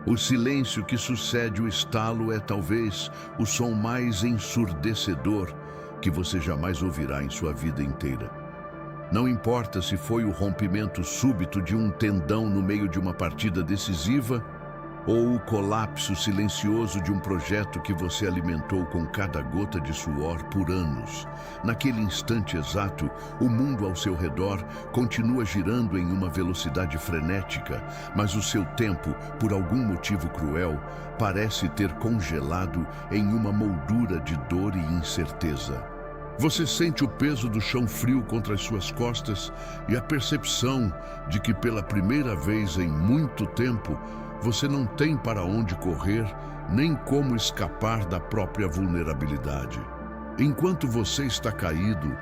O silêncio que sucede o estalo é talvez o som mais ensurdecedor que você jamais ouvirá em sua vida inteira. Não importa se foi o rompimento súbito de um tendão no meio de uma partida decisiva ou o colapso silencioso de um projeto que você alimentou com cada gota de suor por anos. Naquele instante exato, o mundo ao seu redor continua girando em uma velocidade frenética, mas o seu tempo, por algum motivo cruel, parece ter congelado em uma moldura de dor e incerteza. Você sente o peso do chão frio contra as suas costas e a percepção de que pela primeira vez em muito tempo, você não tem para onde correr, nem como escapar da própria vulnerabilidade. Enquanto você está caído,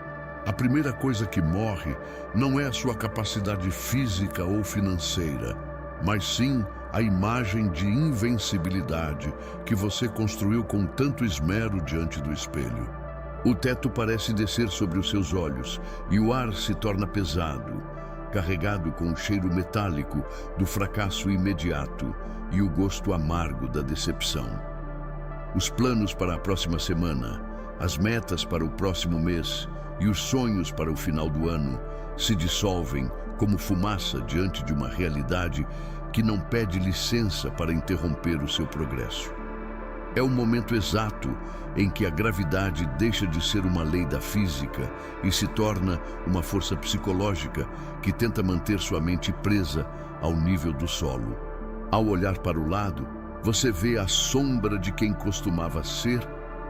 a primeira coisa que morre não é a sua capacidade física ou financeira, mas sim a imagem de invencibilidade que você construiu com tanto esmero diante do espelho. O teto parece descer sobre os seus olhos e o ar se torna pesado, carregado com o cheiro metálico do fracasso imediato e o gosto amargo da decepção. Os planos para a próxima semana, as metas para o próximo mês e os sonhos para o final do ano se dissolvem como fumaça diante de uma realidade que não pede licença para interromper o seu progresso. É o momento exato em que a gravidade deixa de ser uma lei da física e se torna uma força psicológica que tenta manter sua mente presa ao nível do solo. Ao olhar para o lado, você vê a sombra de quem costumava ser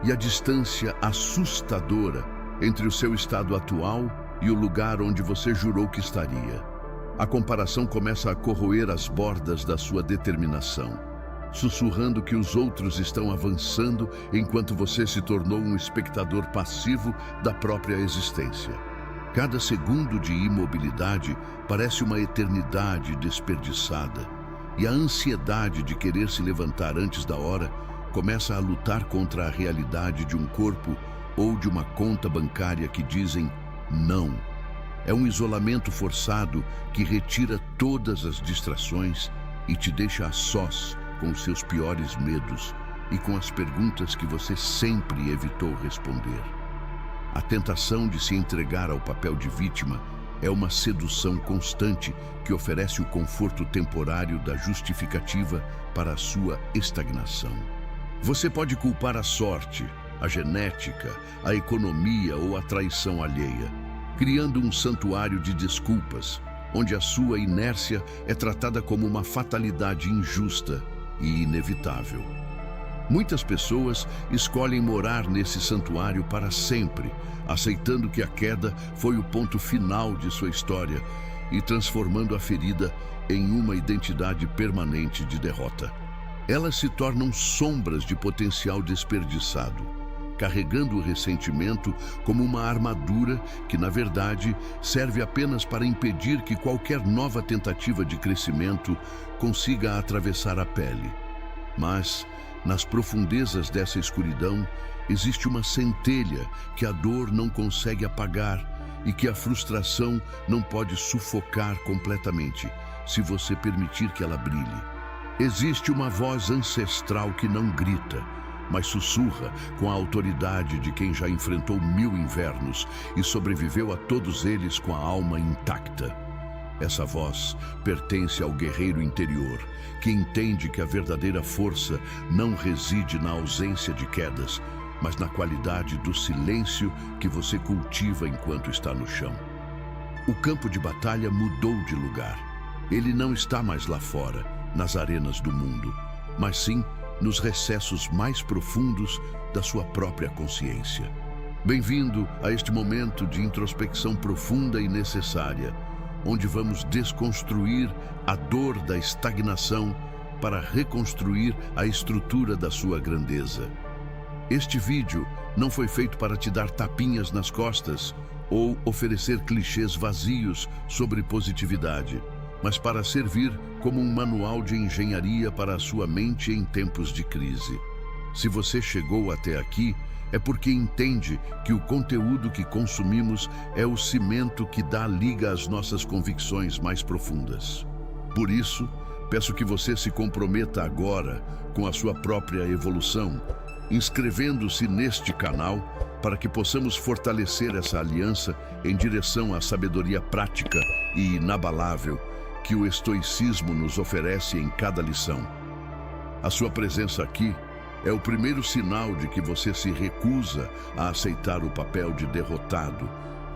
e a distância assustadora entre o seu estado atual e o lugar onde você jurou que estaria. A comparação começa a corroer as bordas da sua determinação, sussurrando que os outros estão avançando enquanto você se tornou um espectador passivo da própria existência. Cada segundo de imobilidade parece uma eternidade desperdiçada, e a ansiedade de querer se levantar antes da hora começa a lutar contra a realidade de um corpo ou de uma conta bancária que dizem não. É um isolamento forçado que retira todas as distrações e te deixa a sós com os seus piores medos e com as perguntas que você sempre evitou responder. A tentação de se entregar ao papel de vítima é uma sedução constante que oferece o conforto temporário da justificativa para a sua estagnação. Você pode culpar a sorte, a genética, a economia ou a traição alheia, criando um santuário de desculpas, onde a sua inércia é tratada como uma fatalidade injusta e inevitável. Muitas pessoas escolhem morar nesse santuário para sempre, aceitando que a queda foi o ponto final de sua história e transformando a ferida em uma identidade permanente de derrota. Elas se tornam sombras de potencial desperdiçado, carregando o ressentimento como uma armadura que, na verdade, serve apenas para impedir que qualquer nova tentativa de crescimento consiga atravessar a pele. Mas, nas profundezas dessa escuridão, existe uma centelha que a dor não consegue apagar e que a frustração não pode sufocar completamente, se você permitir que ela brilhe. Existe uma voz ancestral que não grita, mas sussurra com a autoridade de quem já enfrentou 1000 invernos e sobreviveu a todos eles com a alma intacta. Essa voz pertence ao guerreiro interior, que entende que a verdadeira força não reside na ausência de quedas, mas na qualidade do silêncio que você cultiva enquanto está no chão. O campo de batalha mudou de lugar. Ele não está mais lá fora, nas arenas do mundo, mas sim nos recessos mais profundos da sua própria consciência. Bem-vindo a este momento de introspecção profunda e necessária, onde vamos desconstruir a dor da estagnação para reconstruir a estrutura da sua grandeza. Este vídeo não foi feito para te dar tapinhas nas costas ou oferecer clichês vazios sobre positividade, mas para servir como um manual de engenharia para a sua mente em tempos de crise. Se você chegou até aqui, é porque entende que o conteúdo que consumimos é o cimento que dá liga às nossas convicções mais profundas. Por isso, Peço que você se comprometa agora com a sua própria evolução, inscrevendo-se neste canal para que possamos fortalecer essa aliança em direção à sabedoria prática e inabalável que o estoicismo nos oferece em cada lição. A sua presença aqui é o primeiro sinal de que você se recusa a aceitar o papel de derrotado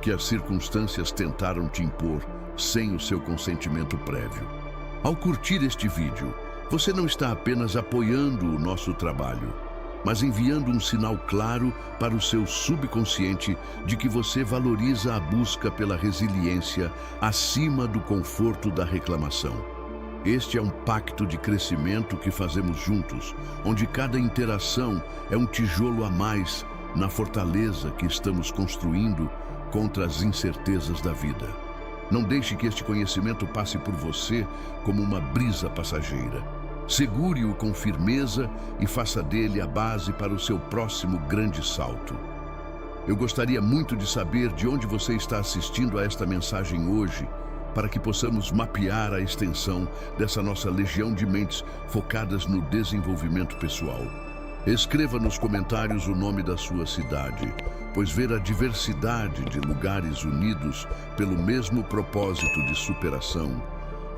que as circunstâncias tentaram te impor sem o seu consentimento prévio. Ao curtir este vídeo, você não está apenas apoiando o nosso trabalho, mas enviando um sinal claro para o seu subconsciente de que você valoriza a busca pela resiliência acima do conforto da reclamação. Este é um pacto de crescimento que fazemos juntos, onde cada interação é um tijolo a mais na fortaleza que estamos construindo contra as incertezas da vida. Não deixe que este conhecimento passe por você como uma brisa passageira. Segure-o com firmeza e faça dele a base para o seu próximo grande salto. Eu gostaria muito de saber de onde você está assistindo a esta mensagem hoje, para que possamos mapear a extensão dessa nossa legião de mentes focadas no desenvolvimento pessoal. Escreva nos comentários o nome da sua cidade, pois ver a diversidade de lugares unidos pelo mesmo propósito de superação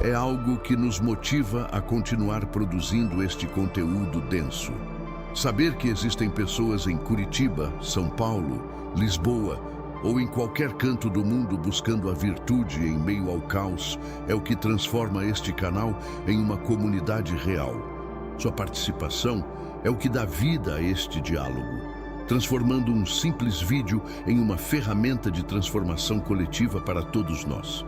é algo que nos motiva a continuar produzindo este conteúdo denso. Saber que existem pessoas em Curitiba, São Paulo, Lisboa ou em qualquer canto do mundo buscando a virtude em meio ao caos é o que transforma este canal em uma comunidade real. Sua participação é o que dá vida a este diálogo, transformando um simples vídeo em uma ferramenta de transformação coletiva para todos nós.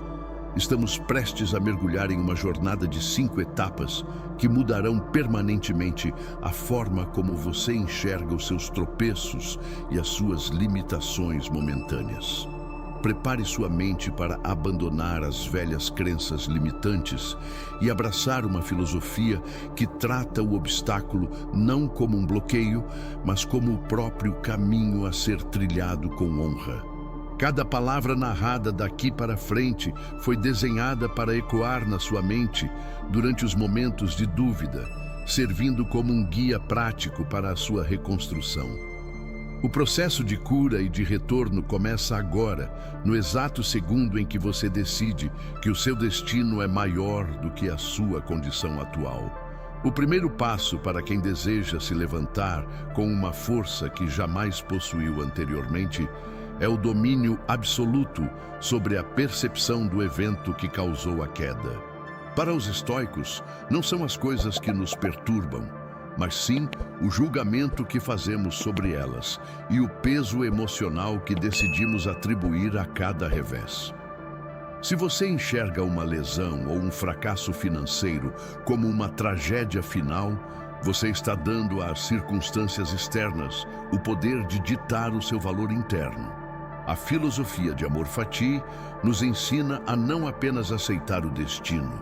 Estamos prestes a mergulhar em uma jornada de 5 etapas que mudarão permanentemente a forma como você enxerga os seus tropeços e as suas limitações momentâneas. Prepare sua mente para abandonar as velhas crenças limitantes e abraçar uma filosofia que trata o obstáculo não como um bloqueio, mas como o próprio caminho a ser trilhado com honra. Cada palavra narrada daqui para frente foi desenhada para ecoar na sua mente durante os momentos de dúvida, servindo como um guia prático para a sua reconstrução. O processo de cura e de retorno começa agora, no exato segundo em que você decide que o seu destino é maior do que a sua condição atual. O primeiro passo para quem deseja se levantar com uma força que jamais possuiu anteriormente é o domínio absoluto sobre a percepção do evento que causou a queda. Para os estoicos, não são as coisas que nos perturbam, mas sim o julgamento que fazemos sobre elas e o peso emocional que decidimos atribuir a cada revés. Se você enxerga uma lesão ou um fracasso financeiro como uma tragédia final, você está dando às circunstâncias externas o poder de ditar o seu valor interno. A filosofia de Amor Fati nos ensina a não apenas aceitar o destino,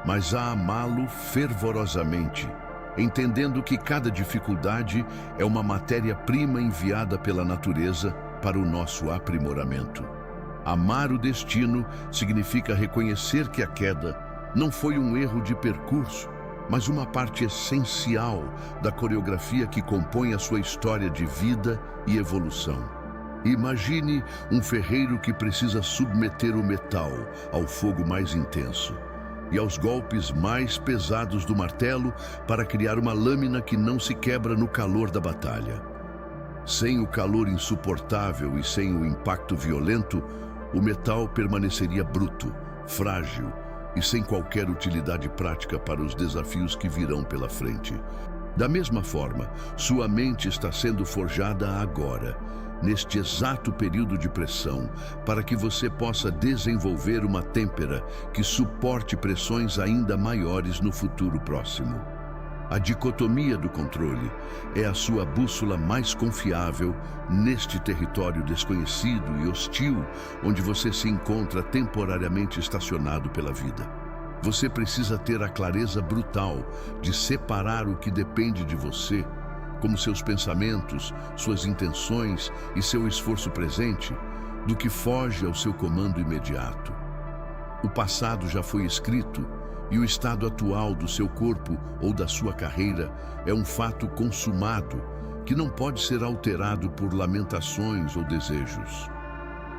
mas a amá-lo fervorosamente, entendendo que cada dificuldade é uma matéria-prima enviada pela natureza para o nosso aprimoramento. Amar o destino significa reconhecer que a queda não foi um erro de percurso, mas uma parte essencial da coreografia que compõe a sua história de vida e evolução. Imagine um ferreiro que precisa submeter o metal ao fogo mais intenso e aos golpes mais pesados do martelo para criar uma lâmina que não se quebra no calor da batalha. Sem o calor insuportável e sem o impacto violento, o metal permaneceria bruto, frágil e sem qualquer utilidade prática para os desafios que virão pela frente. Da mesma forma, sua mente está sendo forjada agora, neste exato período de pressão, para que você possa desenvolver uma têmpera que suporte pressões ainda maiores no futuro próximo. A dicotomia do controle é a sua bússola mais confiável neste território desconhecido e hostil, onde você se encontra temporariamente estacionado pela vida. Você precisa ter a clareza brutal de separar o que depende de você, como seus pensamentos, suas intenções e seu esforço presente, do que foge ao seu comando imediato. O passado já foi escrito E o estado atual do seu corpo ou da sua carreira é um fato consumado que não pode ser alterado por lamentações ou desejos.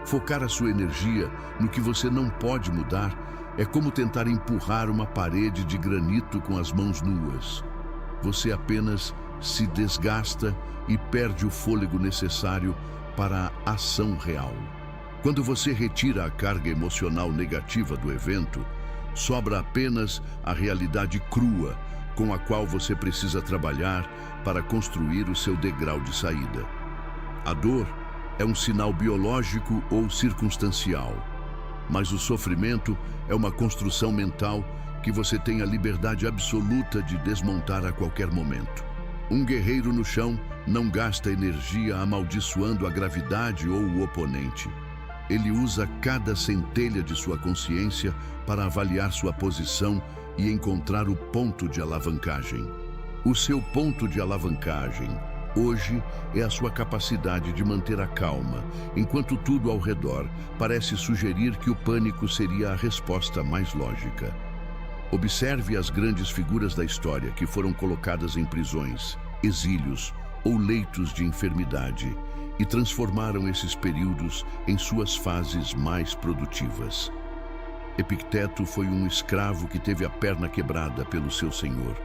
Focar a sua energia no que você não pode mudar é como tentar empurrar uma parede de granito com as mãos nuas. Você apenas se desgasta e perde o fôlego necessário para a ação real. Quando você retira a carga emocional negativa do evento, sobra apenas a realidade crua com a qual você precisa trabalhar para construir o seu degrau de saída. A dor é um sinal biológico ou circunstancial, mas o sofrimento é uma construção mental que você tem a liberdade absoluta de desmontar a qualquer momento. Um guerreiro no chão não gasta energia amaldiçoando a gravidade ou o oponente. Ele usa cada centelha de sua consciência para avaliar sua posição e encontrar o ponto de alavancagem. O seu ponto de alavancagem, hoje, é a sua capacidade de manter a calma, enquanto tudo ao redor parece sugerir que o pânico seria a resposta mais lógica. Observe as grandes figuras da história que foram colocadas em prisões, exílios ou leitos de enfermidade e transformaram esses períodos em suas fases mais produtivas. Epicteto foi um escravo que teve a perna quebrada pelo seu senhor,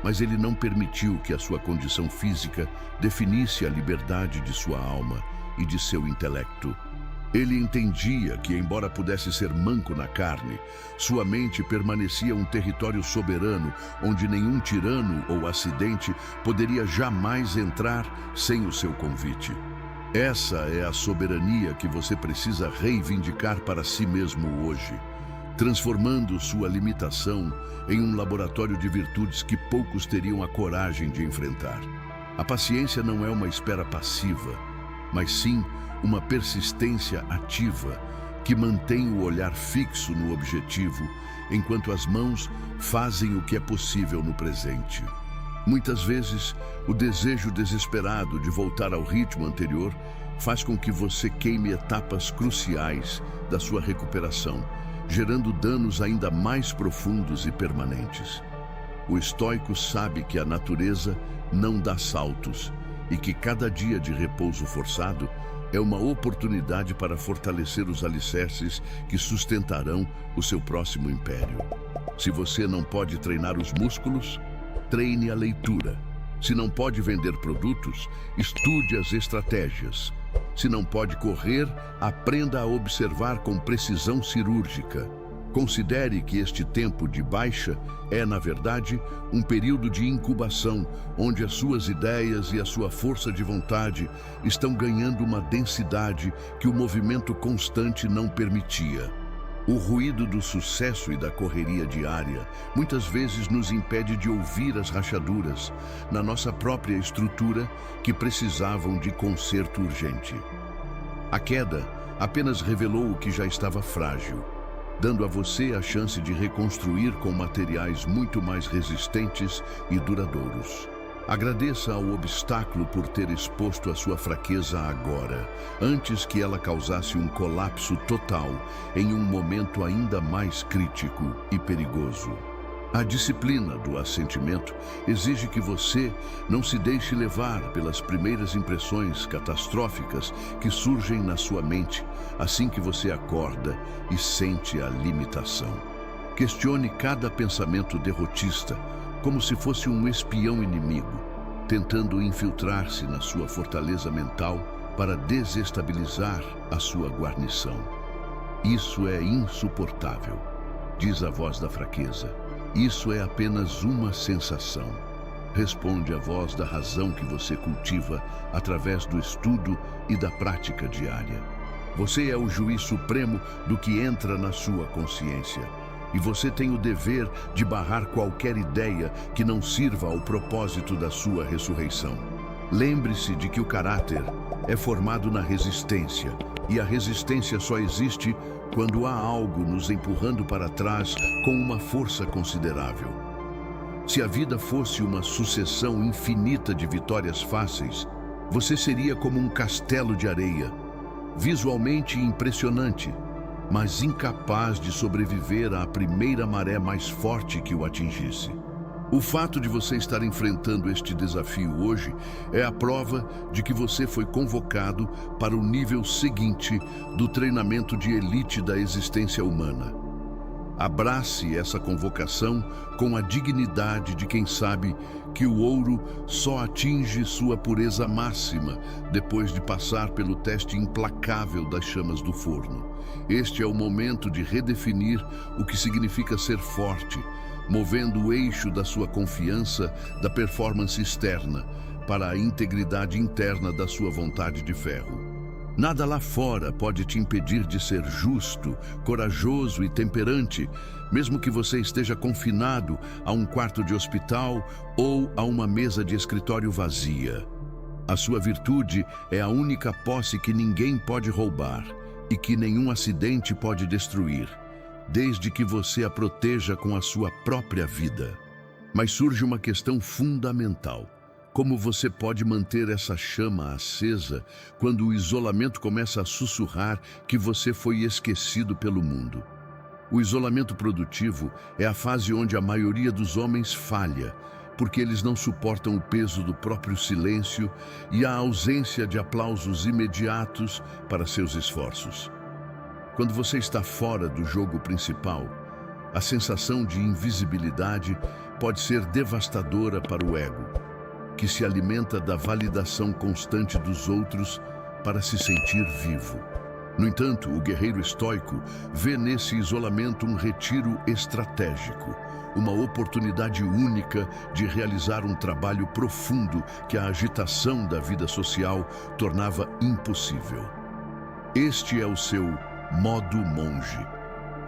mas ele não permitiu que a sua condição física definisse a liberdade de sua alma e de seu intelecto. Ele entendia que, embora pudesse ser manco na carne, sua mente permanecia um território soberano onde nenhum tirano ou acidente poderia jamais entrar sem o seu convite. Essa é a soberania que você precisa reivindicar para si mesmo hoje, transformando sua limitação em um laboratório de virtudes que poucos teriam a coragem de enfrentar. A paciência não é uma espera passiva, mas sim uma persistência ativa que mantém o olhar fixo no objetivo, enquanto as mãos fazem o que é possível no presente. Muitas vezes, o desejo desesperado de voltar ao ritmo anterior faz com que você queime etapas cruciais da sua recuperação, gerando danos ainda mais profundos e permanentes. O estoico sabe que a natureza não dá saltos e que cada dia de repouso forçado é uma oportunidade para fortalecer os alicerces que sustentarão o seu próximo império. Se você não pode treinar os músculos, treine a leitura. Se não pode vender produtos, estude as estratégias. Se não pode correr, aprenda a observar com precisão cirúrgica. Considere que este tempo de baixa é, na verdade, um período de incubação, onde as suas ideias e a sua força de vontade estão ganhando uma densidade que o movimento constante não permitia. O ruído do sucesso e da correria diária muitas vezes nos impede de ouvir as rachaduras na nossa própria estrutura que precisavam de conserto urgente. A queda apenas revelou o que já estava frágil, dando a você a chance de reconstruir com materiais muito mais resistentes e duradouros. Agradeça ao obstáculo por ter exposto a sua fraqueza agora, antes que ela causasse um colapso total em um momento ainda mais crítico e perigoso. A disciplina do assentimento exige que você não se deixe levar pelas primeiras impressões catastróficas que surgem na sua mente assim que você acorda e sente a limitação. Questione cada pensamento derrotista como se fosse um espião inimigo, tentando infiltrar-se na sua fortaleza mental para desestabilizar a sua guarnição. Isso é insuportável, diz a voz da fraqueza. Isso é apenas uma sensação. Responde a voz da razão que você cultiva através do estudo e da prática diária. Você é o juiz supremo do que entra na sua consciência. E você tem o dever de barrar qualquer ideia que não sirva ao propósito da sua ressurreição. Lembre-se de que o caráter é formado na resistência, e a resistência só existe quando há algo nos empurrando para trás com uma força considerável. Se a vida fosse uma sucessão infinita de vitórias fáceis, você seria como um castelo de areia, visualmente impressionante, mas incapaz de sobreviver à primeira maré mais forte que o atingisse. O fato de você estar enfrentando este desafio hoje é a prova de que você foi convocado para o nível seguinte do treinamento de elite da existência humana. Abrace essa convocação com a dignidade de quem sabe que o ouro só atinge sua pureza máxima depois de passar pelo teste implacável das chamas do forno. Este é o momento de redefinir o que significa ser forte, movendo o eixo da sua confiança da performance externa para a integridade interna da sua vontade de ferro. Nada lá fora pode te impedir de ser justo, corajoso e temperante, mesmo que você esteja confinado a um quarto de hospital ou a uma mesa de escritório vazia. A sua virtude é a única posse que ninguém pode roubar e que nenhum acidente pode destruir, desde que você a proteja com a sua própria vida. Mas surge uma questão fundamental. Como você pode manter essa chama acesa quando o isolamento começa a sussurrar que você foi esquecido pelo mundo? O isolamento produtivo é a fase onde a maioria dos homens falha, porque eles não suportam o peso do próprio silêncio e a ausência de aplausos imediatos para seus esforços. Quando você está fora do jogo principal, a sensação de invisibilidade pode ser devastadora para o ego, que se alimenta da validação constante dos outros para se sentir vivo. No entanto, o guerreiro estoico vê nesse isolamento um retiro estratégico, uma oportunidade única de realizar um trabalho profundo que a agitação da vida social tornava impossível. Este é o seu modo monge,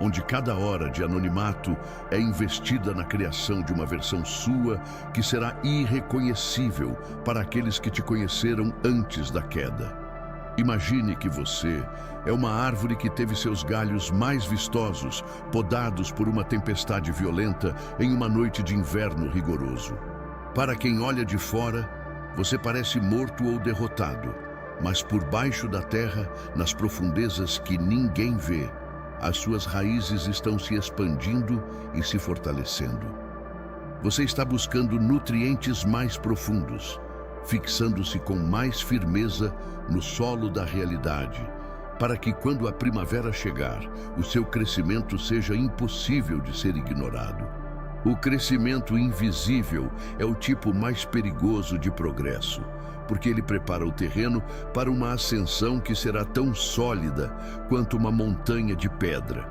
onde cada hora de anonimato é investida na criação de uma versão sua que será irreconhecível para aqueles que te conheceram antes da queda. Imagine que você é uma árvore que teve seus galhos mais vistosos podados por uma tempestade violenta em uma noite de inverno rigoroso. Para quem olha de fora, você parece morto ou derrotado, mas por baixo da terra, nas profundezas que ninguém vê, as suas raízes estão se expandindo e se fortalecendo. Você está buscando nutrientes mais profundos, fixando-se com mais firmeza no solo da realidade, para que quando a primavera chegar, o seu crescimento seja impossível de ser ignorado. O crescimento invisível é o tipo mais perigoso de progresso, porque ele prepara o terreno para uma ascensão que será tão sólida quanto uma montanha de pedra.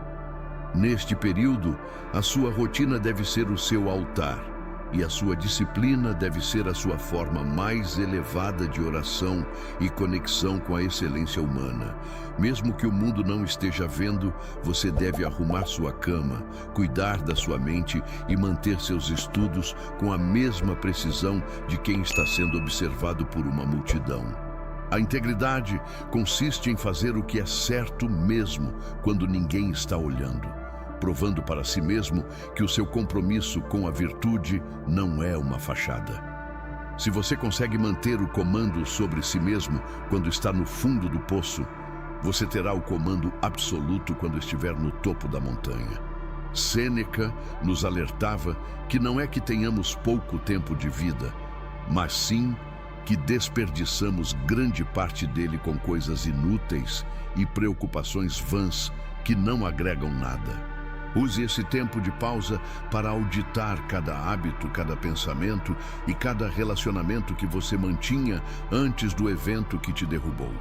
Neste período, a sua rotina deve ser o seu altar, e a sua disciplina deve ser a sua forma mais elevada de oração e conexão com a excelência humana. Mesmo que o mundo não esteja vendo, você deve arrumar sua cama, cuidar da sua mente e manter seus estudos com a mesma precisão de quem está sendo observado por uma multidão. A integridade consiste em fazer o que é certo mesmo quando ninguém está olhando, provando para si mesmo que o seu compromisso com a virtude não é uma fachada. Se você consegue manter o comando sobre si mesmo quando está no fundo do poço, você terá o comando absoluto quando estiver no topo da montanha. Sêneca nos alertava que não é que tenhamos pouco tempo de vida, mas sim que desperdiçamos grande parte dele com coisas inúteis e preocupações vãs que não agregam nada. Use esse tempo de pausa para auditar cada hábito, cada pensamento e cada relacionamento que você mantinha antes do evento que te derrubou.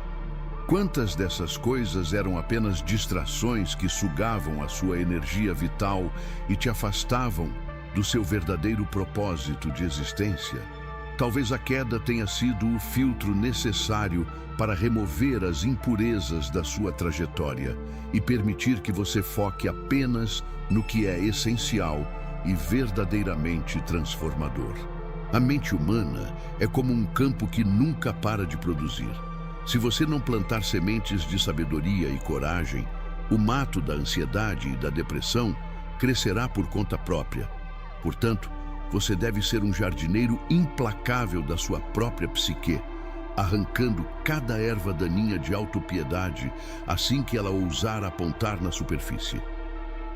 Quantas dessas coisas eram apenas distrações que sugavam a sua energia vital e te afastavam do seu verdadeiro propósito de existência? Talvez a queda tenha sido o filtro necessário para remover as impurezas da sua trajetória e permitir que você foque apenas no que é essencial e verdadeiramente transformador. A mente humana é como um campo que nunca para de produzir. Se você não plantar sementes de sabedoria e coragem, o mato da ansiedade e da depressão crescerá por conta própria. Portanto, você deve ser um jardineiro implacável da sua própria psique, arrancando cada erva daninha de autopiedade assim que ela ousar apontar na superfície.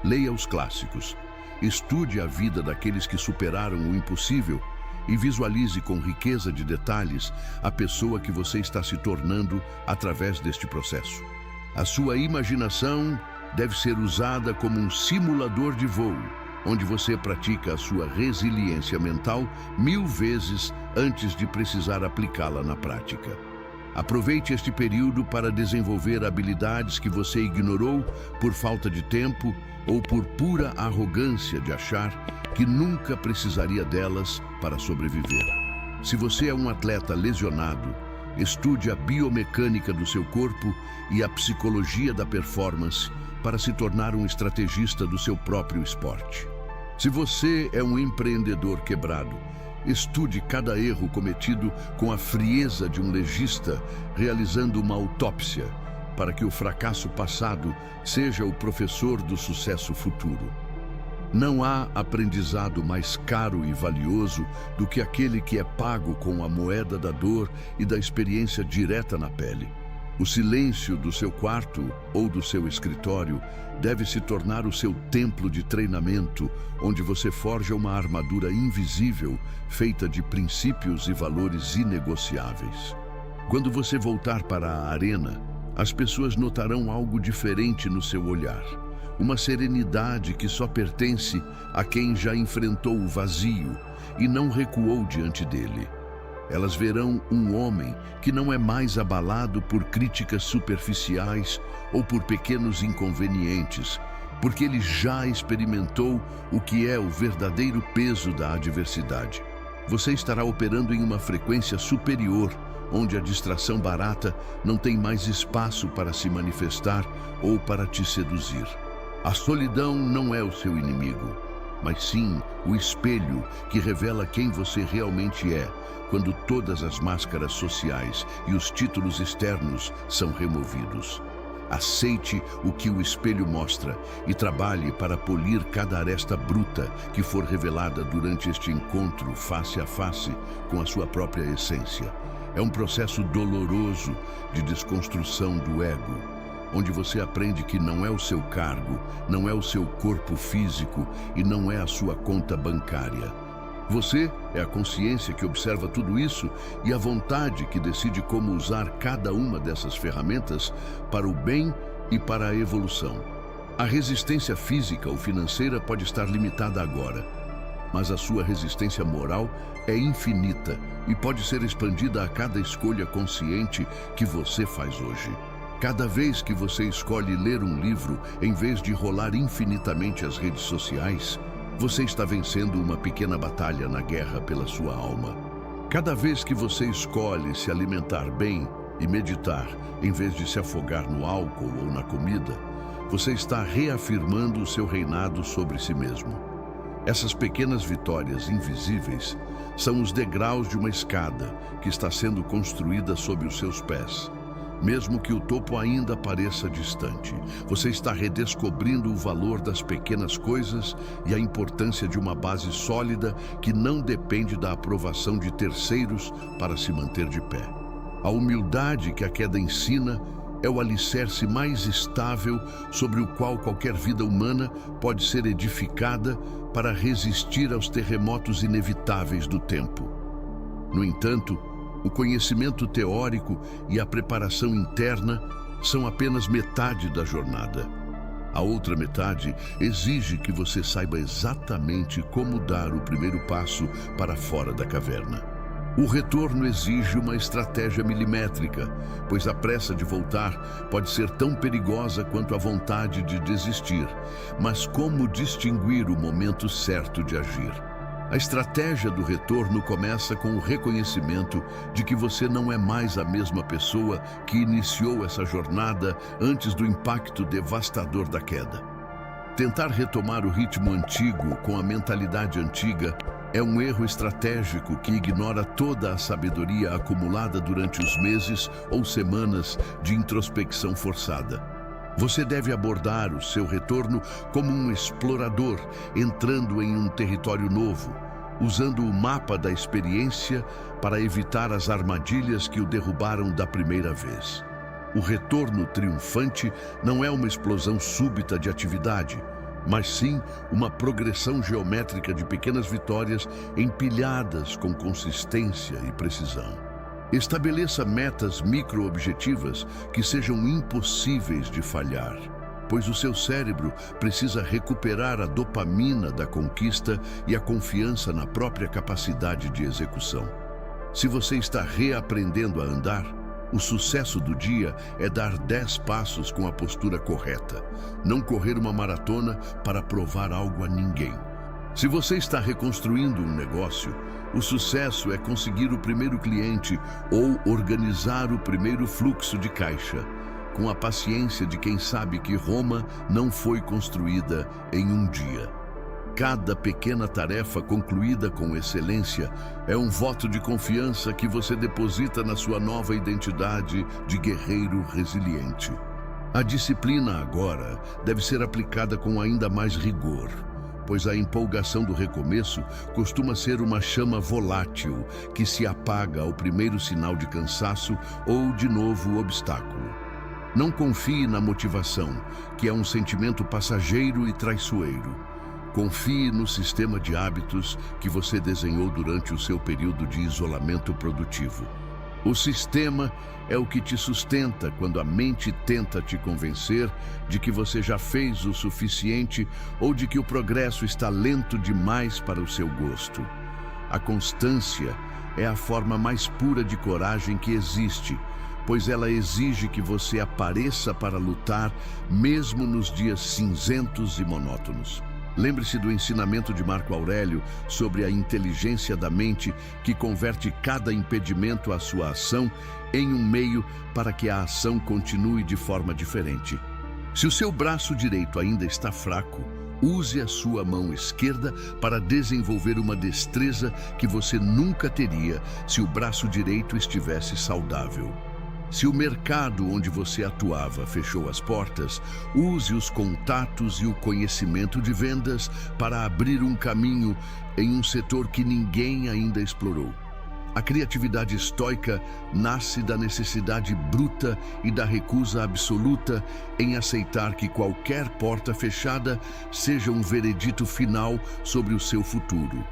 Leia os clássicos, estude a vida daqueles que superaram o impossível e visualize com riqueza de detalhes a pessoa que você está se tornando através deste processo. A sua imaginação deve ser usada como um simulador de voo, onde você pratica a sua resiliência mental 1000 vezes antes de precisar aplicá-la na prática. Aproveite este período para desenvolver habilidades que você ignorou por falta de tempo ou por pura arrogância de achar que nunca precisaria delas para sobreviver. Se você é um atleta lesionado, estude a biomecânica do seu corpo e a psicologia da performance para se tornar um estrategista do seu próprio esporte. Se você é um empreendedor quebrado, estude cada erro cometido com a frieza de um legista realizando uma autópsia, para que o fracasso passado seja o professor do sucesso futuro. Não há aprendizado mais caro e valioso do que aquele que é pago com a moeda da dor e da experiência direta na pele. O silêncio do seu quarto ou do seu escritório deve se tornar o seu templo de treinamento, onde você forja uma armadura invisível feita de princípios e valores inegociáveis. Quando você voltar para a arena, as pessoas notarão algo diferente no seu olhar. Uma serenidade que só pertence a quem já enfrentou o vazio e não recuou diante dele. Elas verão um homem que não é mais abalado por críticas superficiais ou por pequenos inconvenientes, porque ele já experimentou o que é o verdadeiro peso da adversidade. Você estará operando em uma frequência superior, onde a distração barata não tem mais espaço para se manifestar ou para te seduzir. A solidão não é o seu inimigo, mas sim o espelho que revela quem você realmente é, quando todas as máscaras sociais e os títulos externos são removidos. Aceite o que o espelho mostra e trabalhe para polir cada aresta bruta que for revelada durante este encontro face a face com a sua própria essência. É um processo doloroso de desconstrução do ego, onde você aprende que não é o seu cargo, não é o seu corpo físico e não é a sua conta bancária. Você é a consciência que observa tudo isso e a vontade que decide como usar cada uma dessas ferramentas para o bem e para a evolução. A resistência física ou financeira pode estar limitada agora, mas a sua resistência moral é infinita e pode ser expandida a cada escolha consciente que você faz hoje. Cada vez que você escolhe ler um livro em vez de rolar infinitamente as redes sociais, você está vencendo uma pequena batalha na guerra pela sua alma. Cada vez que você escolhe se alimentar bem e meditar, em vez de se afogar no álcool ou na comida, você está reafirmando o seu reinado sobre si mesmo. Essas pequenas vitórias invisíveis são os degraus de uma escada que está sendo construída sob os seus pés. Mesmo que o topo ainda pareça distante, você está redescobrindo o valor das pequenas coisas e a importância de uma base sólida que não depende da aprovação de terceiros para se manter de pé. A humildade que a queda ensina é o alicerce mais estável sobre o qual qualquer vida humana pode ser edificada para resistir aos terremotos inevitáveis do tempo. No entanto, o conhecimento teórico e a preparação interna são apenas metade da jornada. A outra metade exige que você saiba exatamente como dar o primeiro passo para fora da caverna. O retorno exige uma estratégia milimétrica, pois a pressa de voltar pode ser tão perigosa quanto a vontade de desistir. Mas como distinguir o momento certo de agir? A estratégia do retorno começa com o reconhecimento de que você não é mais a mesma pessoa que iniciou essa jornada antes do impacto devastador da queda. Tentar retomar o ritmo antigo com a mentalidade antiga é um erro estratégico que ignora toda a sabedoria acumulada durante os meses ou semanas de introspecção forçada. Você deve abordar o seu retorno como um explorador entrando em um território novo, usando o mapa da experiência para evitar as armadilhas que o derrubaram da primeira vez. O retorno triunfante não é uma explosão súbita de atividade, mas sim uma progressão geométrica de pequenas vitórias empilhadas com consistência e precisão. Estabeleça metas micro-objetivas que sejam impossíveis de falhar, pois o seu cérebro precisa recuperar a dopamina da conquista e a confiança na própria capacidade de execução. Se você está reaprendendo a andar, o sucesso do dia é dar 10 passos com a postura correta, não correr uma maratona para provar algo a ninguém. Se você está reconstruindo um negócio, o sucesso é conseguir o primeiro cliente ou organizar o primeiro fluxo de caixa, com a paciência de quem sabe que Roma não foi construída em um dia. Cada pequena tarefa concluída com excelência é um voto de confiança que você deposita na sua nova identidade de guerreiro resiliente. A disciplina agora deve ser aplicada com ainda mais rigor, pois a empolgação do recomeço costuma ser uma chama volátil que se apaga ao primeiro sinal de cansaço ou de novo obstáculo. Não confie na motivação, que é um sentimento passageiro e traiçoeiro. Confie no sistema de hábitos que você desenhou durante o seu período de isolamento produtivo. O sistema é o que te sustenta quando a mente tenta te convencer de que você já fez o suficiente ou de que o progresso está lento demais para o seu gosto. A constância é a forma mais pura de coragem que existe, pois ela exige que você apareça para lutar mesmo nos dias cinzentos e monótonos. Lembre-se do ensinamento de Marco Aurélio sobre a inteligência da mente que converte cada impedimento à sua ação em um meio para que a ação continue de forma diferente. Se o seu braço direito ainda está fraco, use a sua mão esquerda para desenvolver uma destreza que você nunca teria se o braço direito estivesse saudável. Se o mercado onde você atuava fechou as portas, use os contatos e o conhecimento de vendas para abrir um caminho em um setor que ninguém ainda explorou. A criatividade estoica nasce da necessidade bruta e da recusa absoluta em aceitar que qualquer porta fechada seja um veredito final sobre o seu futuro.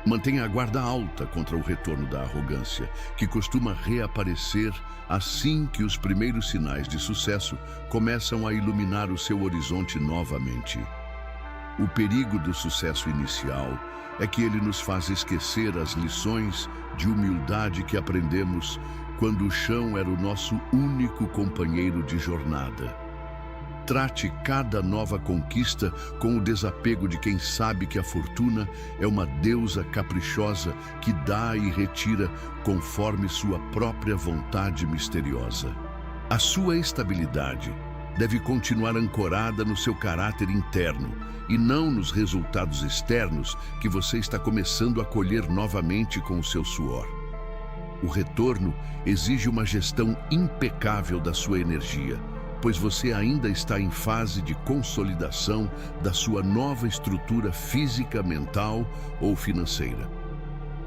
Mantenha a guarda alta contra o retorno da arrogância, que costuma reaparecer assim que os primeiros sinais de sucesso começam a iluminar o seu horizonte novamente. O perigo do sucesso inicial é que ele nos faz esquecer as lições de humildade que aprendemos quando o chão era o nosso único companheiro de jornada. Trate cada nova conquista com o desapego de quem sabe que a fortuna é uma deusa caprichosa que dá e retira conforme sua própria vontade misteriosa. A sua estabilidade deve continuar ancorada no seu caráter interno e não nos resultados externos que você está começando a colher novamente com o seu suor. O retorno exige uma gestão impecável da sua energia, pois você ainda está em fase de consolidação da sua nova estrutura física, mental ou financeira.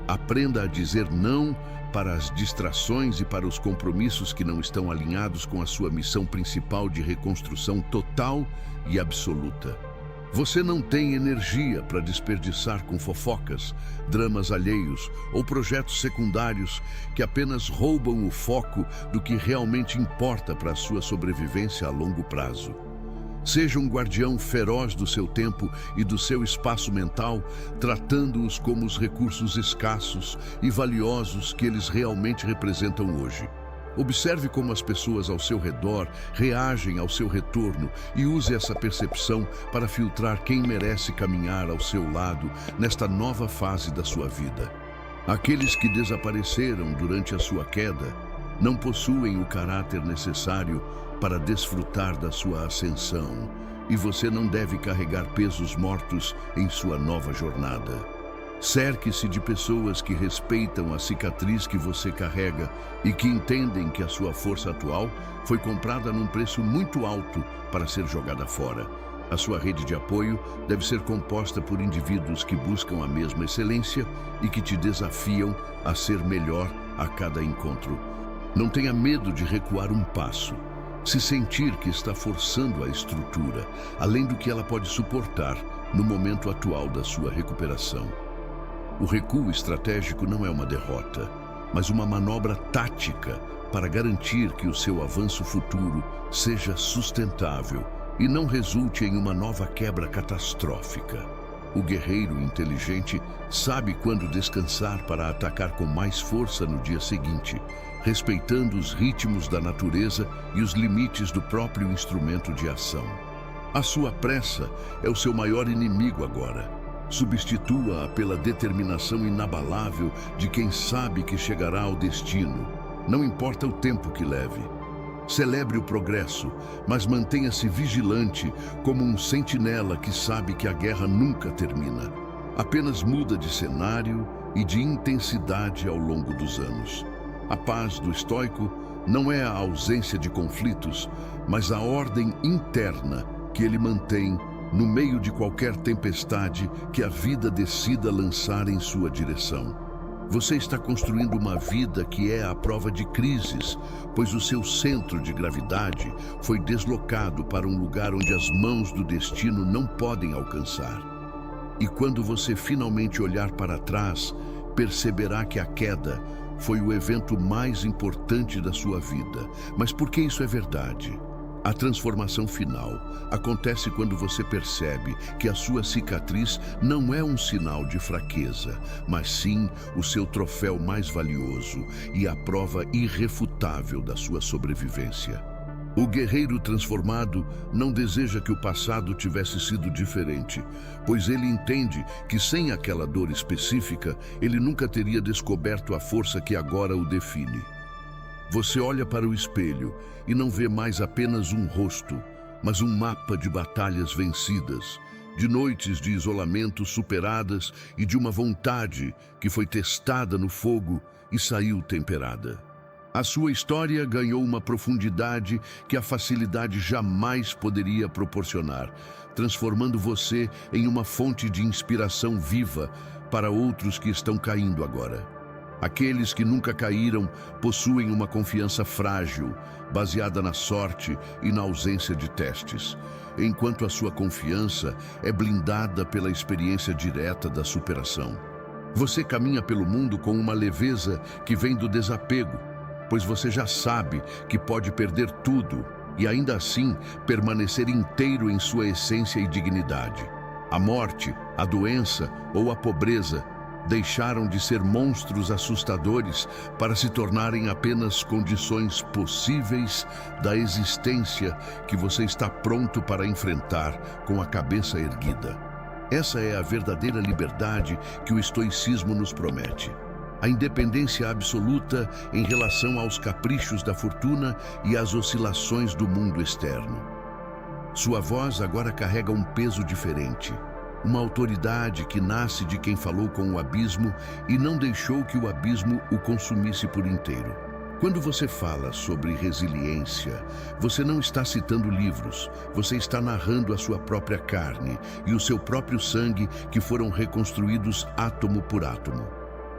Aprenda a dizer não para as distrações e para os compromissos que não estão alinhados com a sua missão principal de reconstrução total e absoluta. Você não tem energia para desperdiçar com fofocas, dramas alheios ou projetos secundários que apenas roubam o foco do que realmente importa para a sua sobrevivência a longo prazo. Seja um guardião feroz do seu tempo e do seu espaço mental, tratando-os como os recursos escassos e valiosos que eles realmente representam hoje. Observe como as pessoas ao seu redor reagem ao seu retorno e use essa percepção para filtrar quem merece caminhar ao seu lado nesta nova fase da sua vida. Aqueles que desapareceram durante a sua queda não possuem o caráter necessário para desfrutar da sua ascensão, e você não deve carregar pesos mortos em sua nova jornada. Cerque-se de pessoas que respeitam a cicatriz que você carrega e que entendem que a sua força atual foi comprada num preço muito alto para ser jogada fora. A sua rede de apoio deve ser composta por indivíduos que buscam a mesma excelência e que te desafiam a ser melhor a cada encontro. Não tenha medo de recuar um passo. Se sentir que está forçando a estrutura, além do que ela pode suportar no momento atual da sua recuperação. O recuo estratégico não é uma derrota, mas uma manobra tática para garantir que o seu avanço futuro seja sustentável e não resulte em uma nova quebra catastrófica. O guerreiro inteligente sabe quando descansar para atacar com mais força no dia seguinte, respeitando os ritmos da natureza e os limites do próprio instrumento de ação. A sua pressa é o seu maior inimigo agora. Substitua-a pela determinação inabalável de quem sabe que chegará ao destino, não importa o tempo que leve. Celebre o progresso, mas mantenha-se vigilante como um sentinela que sabe que a guerra nunca termina. Apenas muda de cenário e de intensidade ao longo dos anos. A paz do estoico não é a ausência de conflitos, mas a ordem interna que ele mantém no meio de qualquer tempestade que a vida decida lançar em sua direção. Você está construindo uma vida que é à prova de crises, pois o seu centro de gravidade foi deslocado para um lugar onde as mãos do destino não podem alcançar. E quando você finalmente olhar para trás, perceberá que a queda foi o evento mais importante da sua vida. Mas por que isso é verdade? A transformação final acontece quando você percebe que a sua cicatriz não é um sinal de fraqueza, mas sim o seu troféu mais valioso e a prova irrefutável da sua sobrevivência. O guerreiro transformado não deseja que o passado tivesse sido diferente, pois ele entende que sem aquela dor específica, ele nunca teria descoberto a força que agora o define. Você olha para o espelho e não vê mais apenas um rosto, mas um mapa de batalhas vencidas, de noites de isolamento superadas e de uma vontade que foi testada no fogo e saiu temperada. A sua história ganhou uma profundidade que a facilidade jamais poderia proporcionar, transformando você em uma fonte de inspiração viva para outros que estão caindo agora. Aqueles que nunca caíram possuem uma confiança frágil, baseada na sorte e na ausência de testes, enquanto a sua confiança é blindada pela experiência direta da superação. Você caminha pelo mundo com uma leveza que vem do desapego, pois você já sabe que pode perder tudo e ainda assim permanecer inteiro em sua essência e dignidade. A morte, a doença ou a pobreza deixaram de ser monstros assustadores para se tornarem apenas condições possíveis da existência que você está pronto para enfrentar com a cabeça erguida. Essa é a verdadeira liberdade que o estoicismo nos promete. A independência absoluta em relação aos caprichos da fortuna e às oscilações do mundo externo. Sua voz agora carrega um peso diferente. Uma autoridade que nasce de quem falou com o abismo e não deixou que o abismo o consumisse por inteiro. Quando você fala sobre resiliência, você não está citando livros, você está narrando a sua própria carne e o seu próprio sangue que foram reconstruídos átomo por átomo.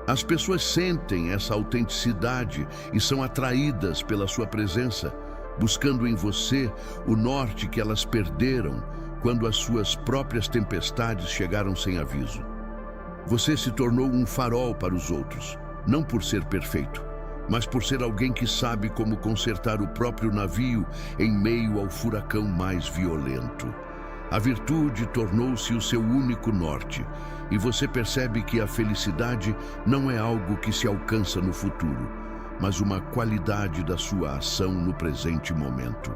As pessoas sentem essa autenticidade e são atraídas pela sua presença, buscando em você o norte que elas perderam quando as suas próprias tempestades chegaram sem aviso. Você se tornou um farol para os outros, não por ser perfeito, mas por ser alguém que sabe como consertar o próprio navio em meio ao furacão mais violento. A virtude tornou-se o seu único norte, e você percebe que a felicidade não é algo que se alcança no futuro, mas uma qualidade da sua ação no presente momento.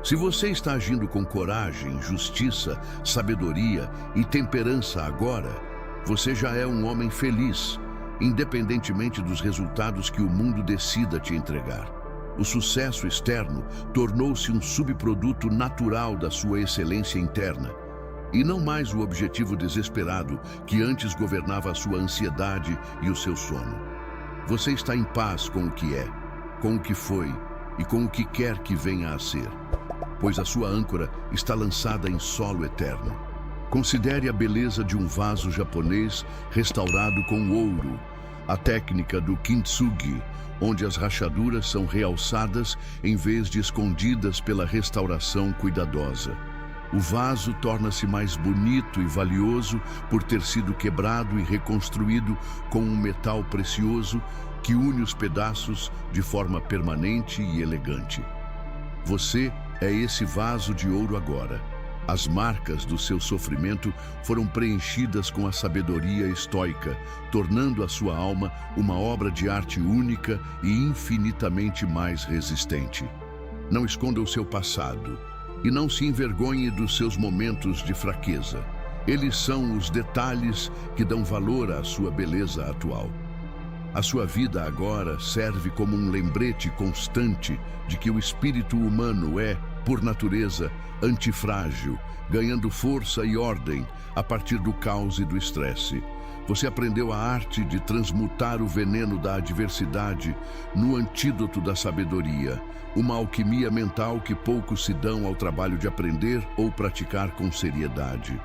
Se você está agindo com coragem, justiça, sabedoria e temperança agora, você já é um homem feliz, independentemente dos resultados que o mundo decida te entregar. O sucesso externo tornou-se um subproduto natural da sua excelência interna, e não mais o objetivo desesperado que antes governava a sua ansiedade e o seu sono. Você está em paz com o que é, com o que foi e com o que quer que venha a ser. pois a sua âncora está lançada em solo eterno. Considere a beleza de um vaso japonês restaurado com ouro, a técnica do kintsugi, onde as rachaduras são realçadas em vez de escondidas pela restauração cuidadosa. O vaso torna-se mais bonito e valioso por ter sido quebrado e reconstruído com um metal precioso que une os pedaços de forma permanente e elegante. Você é esse vaso de ouro agora. As marcas do seu sofrimento foram preenchidas com a sabedoria estoica, tornando a sua alma uma obra de arte única e infinitamente mais resistente. Não esconda o seu passado e não se envergonhe dos seus momentos de fraqueza. Eles são os detalhes que dão valor à sua beleza atual. A sua vida agora serve como um lembrete constante de que o espírito humano é, por natureza, antifrágil, ganhando força e ordem a partir do caos e do estresse. Você aprendeu a arte de transmutar o veneno da adversidade no antídoto da sabedoria, uma alquimia mental que poucos se dão ao trabalho de aprender ou praticar com seriedade.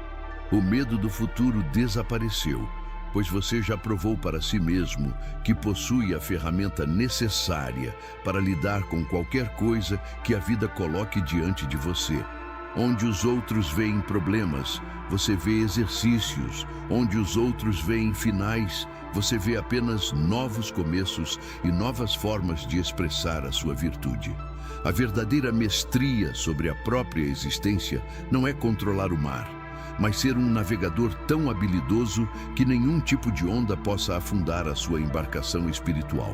O medo do futuro desapareceu, pois você já provou para si mesmo que possui a ferramenta necessária para lidar com qualquer coisa que a vida coloque diante de você. Onde os outros veem problemas, você vê exercícios. Onde os outros veem finais, você vê apenas novos começos e novas formas de expressar a sua virtude. A verdadeira mestria sobre a própria existência não é controlar o mar, mas ser um navegador tão habilidoso que nenhum tipo de onda possa afundar a sua embarcação espiritual.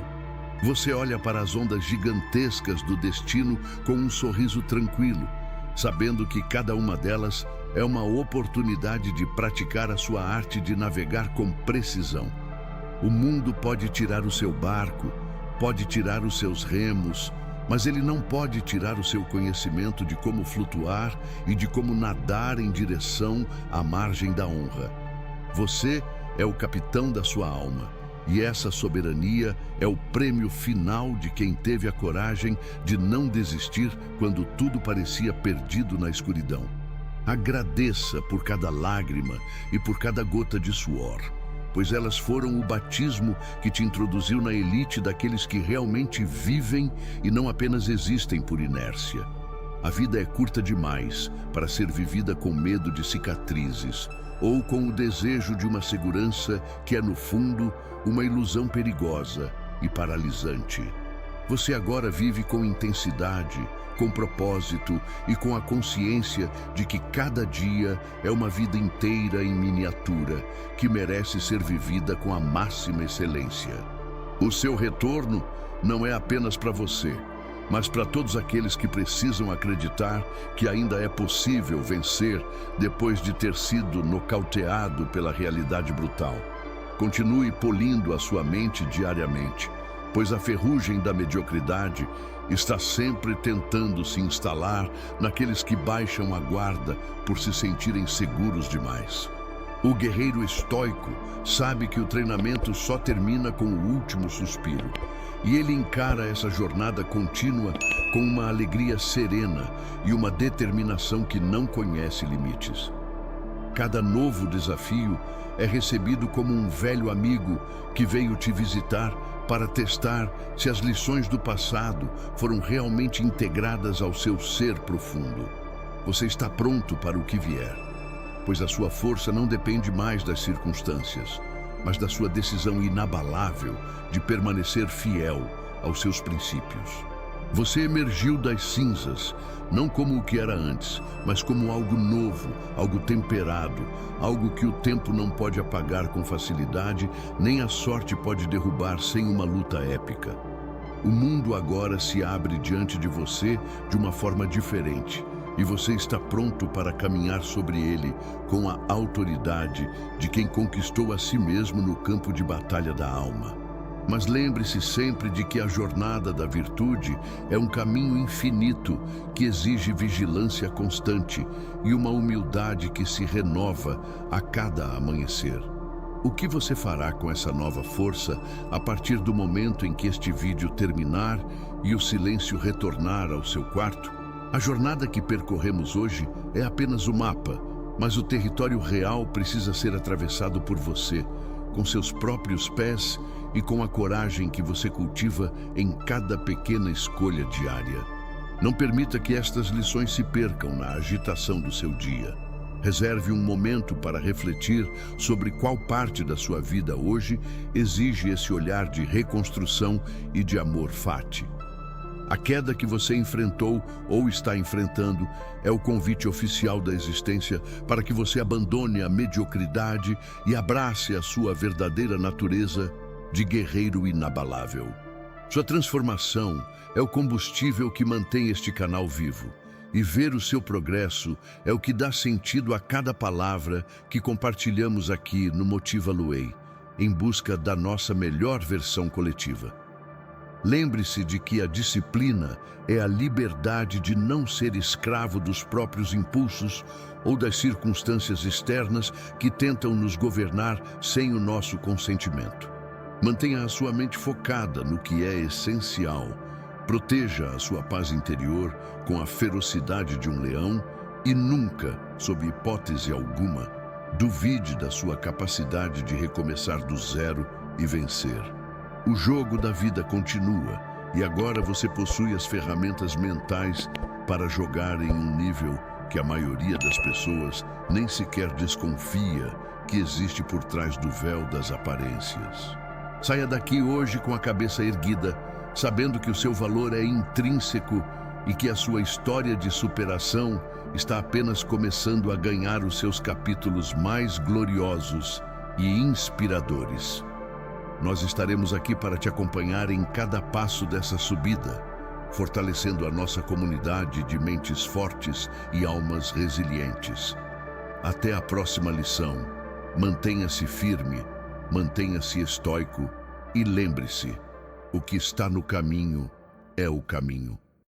Você olha para as ondas gigantescas do destino com um sorriso tranquilo, sabendo que cada uma delas é uma oportunidade de praticar a sua arte de navegar com precisão. O mundo pode tirar o seu barco, pode tirar os seus remos, mas ele não pode tirar o seu conhecimento de como flutuar e de como nadar em direção à margem da honra. Você é o capitão da sua alma, e essa soberania é o prêmio final de quem teve a coragem de não desistir quando tudo parecia perdido na escuridão. Agradeça por cada lágrima e por cada gota de suor, pois elas foram o batismo que te introduziu na elite daqueles que realmente vivem e não apenas existem por inércia. A vida é curta demais para ser vivida com medo de cicatrizes ou com o desejo de uma segurança que é, no fundo, uma ilusão perigosa e paralisante. Você agora vive com intensidade, com propósito e com a consciência de que cada dia é uma vida inteira em miniatura que merece ser vivida com a máxima excelência. O seu retorno não é apenas para você, mas para todos aqueles que precisam acreditar que ainda é possível vencer depois de ter sido nocauteado pela realidade brutal. Continue polindo a sua mente diariamente, pois a ferrugem da mediocridade está sempre tentando se instalar naqueles que baixam a guarda por se sentirem seguros demais. O guerreiro estoico sabe que o treinamento só termina com o último suspiro, e ele encara essa jornada contínua com uma alegria serena e uma determinação que não conhece limites. Cada novo desafio é recebido como um velho amigo que veio te visitar para testar se as lições do passado foram realmente integradas ao seu ser profundo. Você está pronto para o que vier, pois a sua força não depende mais das circunstâncias, mas da sua decisão inabalável de permanecer fiel aos seus princípios. Você emergiu das cinzas, não como o que era antes, mas como algo novo, algo temperado, algo que o tempo não pode apagar com facilidade, nem a sorte pode derrubar sem uma luta épica. O mundo agora se abre diante de você de uma forma diferente, e você está pronto para caminhar sobre ele com a autoridade de quem conquistou a si mesmo no campo de batalha da alma. Mas lembre-se sempre de que a jornada da virtude é um caminho infinito que exige vigilância constante e uma humildade que se renova a cada amanhecer. O que você fará com essa nova força a partir do momento em que este vídeo terminar e o silêncio retornar ao seu quarto? A jornada que percorremos hoje é apenas o mapa, mas o território real precisa ser atravessado por você, com seus próprios pés e com a coragem que você cultiva em cada pequena escolha diária. Não permita que estas lições se percam na agitação do seu dia. Reserve um momento para refletir sobre qual parte da sua vida hoje exige esse olhar de reconstrução e de amor fati. A queda que você enfrentou ou está enfrentando é o convite oficial da existência para que você abandone a mediocridade e abrace a sua verdadeira natureza de guerreiro inabalável. Sua transformação é o combustível que mantém este canal vivo. E ver o seu progresso é o que dá sentido a cada palavra que compartilhamos aqui no Motiva Luei, em busca da nossa melhor versão coletiva. Lembre-se de que a disciplina é a liberdade de não ser escravo dos próprios impulsos ou das circunstâncias externas que tentam nos governar sem o nosso consentimento. Mantenha a sua mente focada no que é essencial. Proteja a sua paz interior com a ferocidade de um leão e nunca, sob hipótese alguma, duvide da sua capacidade de recomeçar do zero e vencer. O jogo da vida continua e agora você possui as ferramentas mentais para jogar em um nível que a maioria das pessoas nem sequer desconfia que existe por trás do véu das aparências. Saia daqui hoje com a cabeça erguida, sabendo que o seu valor é intrínseco e que a sua história de superação está apenas começando a ganhar os seus capítulos mais gloriosos e inspiradores. Nós estaremos aqui para te acompanhar em cada passo dessa subida, fortalecendo a nossa comunidade de mentes fortes e almas resilientes. Até a próxima lição. Mantenha-se firme, mantenha-se estoico e lembre-se: o que está no caminho é o caminho.